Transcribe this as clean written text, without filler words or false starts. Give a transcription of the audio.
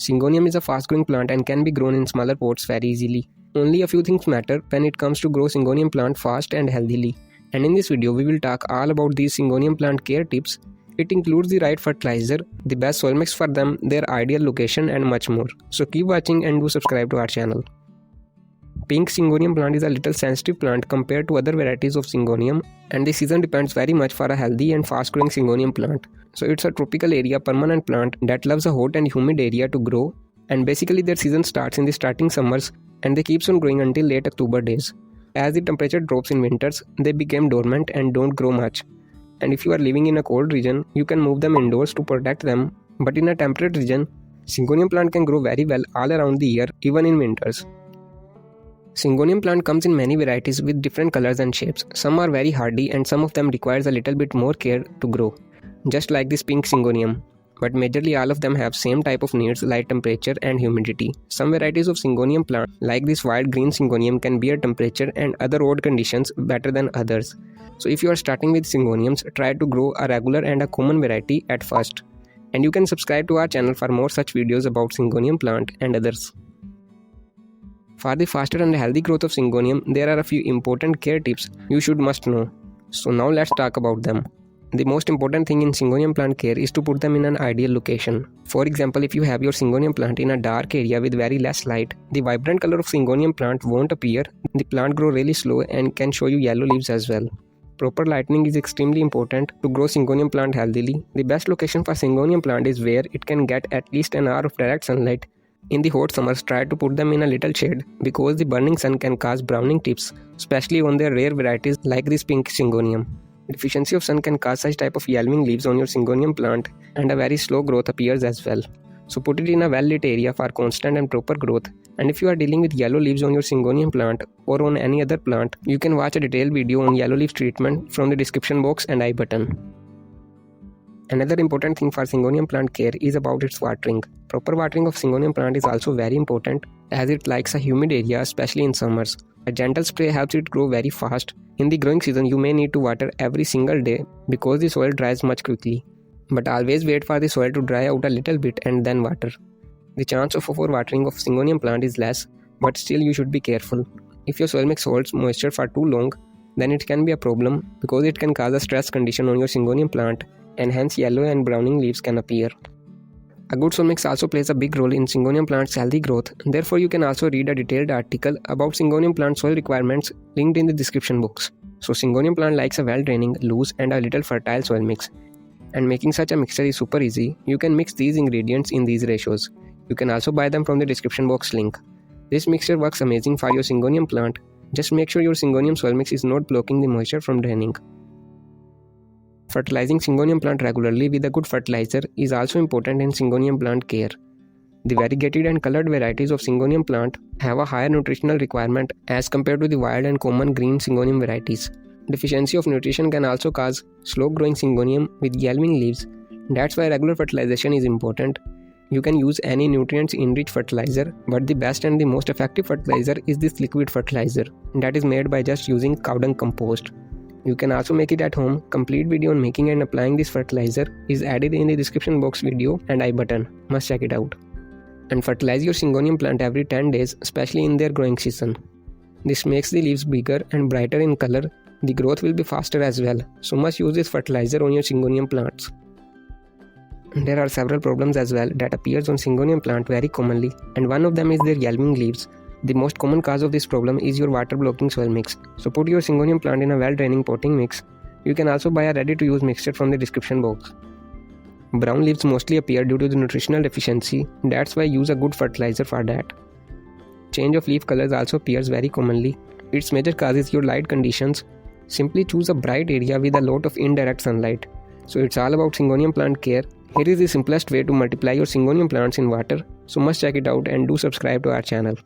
Syngonium is a fast-growing plant and can be grown in smaller pots very easily. Only a few things matter when it comes to grow Syngonium plant fast and healthily. And in this video, we will talk all about these Syngonium plant care tips. It includes the right fertilizer, the best soil mix for them, their ideal location and much more. So keep watching and do subscribe to our channel. Pink Syngonium plant is a little sensitive plant compared to other varieties of Syngonium, and the season depends very much for a healthy and fast-growing Syngonium plant. So it's a tropical area permanent plant that loves a hot and humid area to grow, and basically their season starts in the starting summers and they keeps on growing until late October days. As the temperature drops in winters, they become dormant and don't grow much. And if you are living in a cold region, you can move them indoors to protect them, but in a temperate region, Syngonium plant can grow very well all around the year, even in winters. Syngonium plant comes in many varieties with different colors and shapes. Some are very hardy and some of them requires a little bit more care to grow, just like this pink Syngonium. But majorly all of them have same type of needs like temperature and humidity. Some varieties of Syngonium plant like this wild green Syngonium can bear temperature and other odd conditions better than others. So if you are starting with Syngoniums, try to grow a regular and a common variety at first. And you can subscribe to our channel for more such videos about Syngonium plant and others. For the faster and healthy growth of Syngonium, there are a few important care tips you must know. So now let's talk about them. The most important thing in Syngonium plant care is to put them in an ideal location. For example, if you have your Syngonium plant in a dark area with very less light, the vibrant color of Syngonium plant won't appear, the plant grow really slow and can show you yellow leaves as well. Proper lighting is extremely important to grow Syngonium plant healthily. The best location for Syngonium plant is where it can get at least an hour of direct sunlight. In the hot summers, try to put them in a little shade because the burning sun can cause browning tips, especially on their rare varieties like this pink Syngonium. Deficiency of sun can cause such type of yellowing leaves on your Syngonium plant and a very slow growth appears as well. So put it in a well-lit area for constant and proper growth. And if you are dealing with yellow leaves on your Syngonium plant or on any other plant, you can watch a detailed video on yellow leaf treatment from the description box and I button. Another important thing for Syngonium plant care is about its watering. Proper watering of Syngonium plant is also very important as it likes a humid area, especially in summers. A gentle spray helps it grow very fast. In the growing season, you may need to water every single day because the soil dries much quickly. But always wait for the soil to dry out a little bit and then water. The chance of overwatering of Syngonium plant is less, but still you should be careful. If your soil mix holds moisture for too long, then it can be a problem because it can cause a stress condition on your Syngonium plant and hence yellow and browning leaves can appear. A good soil mix also plays a big role in Syngonium plant's healthy growth. Therefore, you can also read a detailed article about Syngonium plant soil requirements linked in the description box. So Syngonium plant likes a well-draining, loose and a little fertile soil mix. And making such a mixture is super easy. You can mix these ingredients in these ratios. You can also buy them from the description box link. This mixture works amazing for your Syngonium plant. Just make sure your Syngonium soil mix is not blocking the moisture from draining. Fertilizing Syngonium plant regularly with a good fertilizer is also important in Syngonium plant care. The variegated and colored varieties of Syngonium plant have a higher nutritional requirement as compared to the wild and common green Syngonium varieties. Deficiency of nutrition can also cause slow-growing Syngonium with yellowing leaves. That's why regular fertilization is important. You can use any nutrients-enriched fertilizer, but the best and the most effective fertilizer is this liquid fertilizer that is made by just using cow dung compost. You can also make it at home. Complete video on making and applying this fertilizer is added in the description box video and I button. Must check it out. And fertilize your Syngonium plant every 10 days, especially in their growing season. This makes the leaves bigger and brighter in color. The growth will be faster as well. So must use this fertilizer on your Syngonium plants. There are several problems as well that appears on Syngonium plant very commonly, and one of them is their yellowing leaves. The most common cause of this problem is your water blocking soil mix. So put your Syngonium plant in a well-draining potting mix. You can also buy a ready-to-use mixture from the description box. Brown leaves mostly appear due to the nutritional deficiency. That's why use a good fertilizer for that. Change of leaf colors also appears very commonly. Its major cause is your light conditions. Simply choose a bright area with a lot of indirect sunlight. So it's all about Syngonium plant care. Here is the simplest way to multiply your Syngonium plants in water. So must check it out and do subscribe to our channel.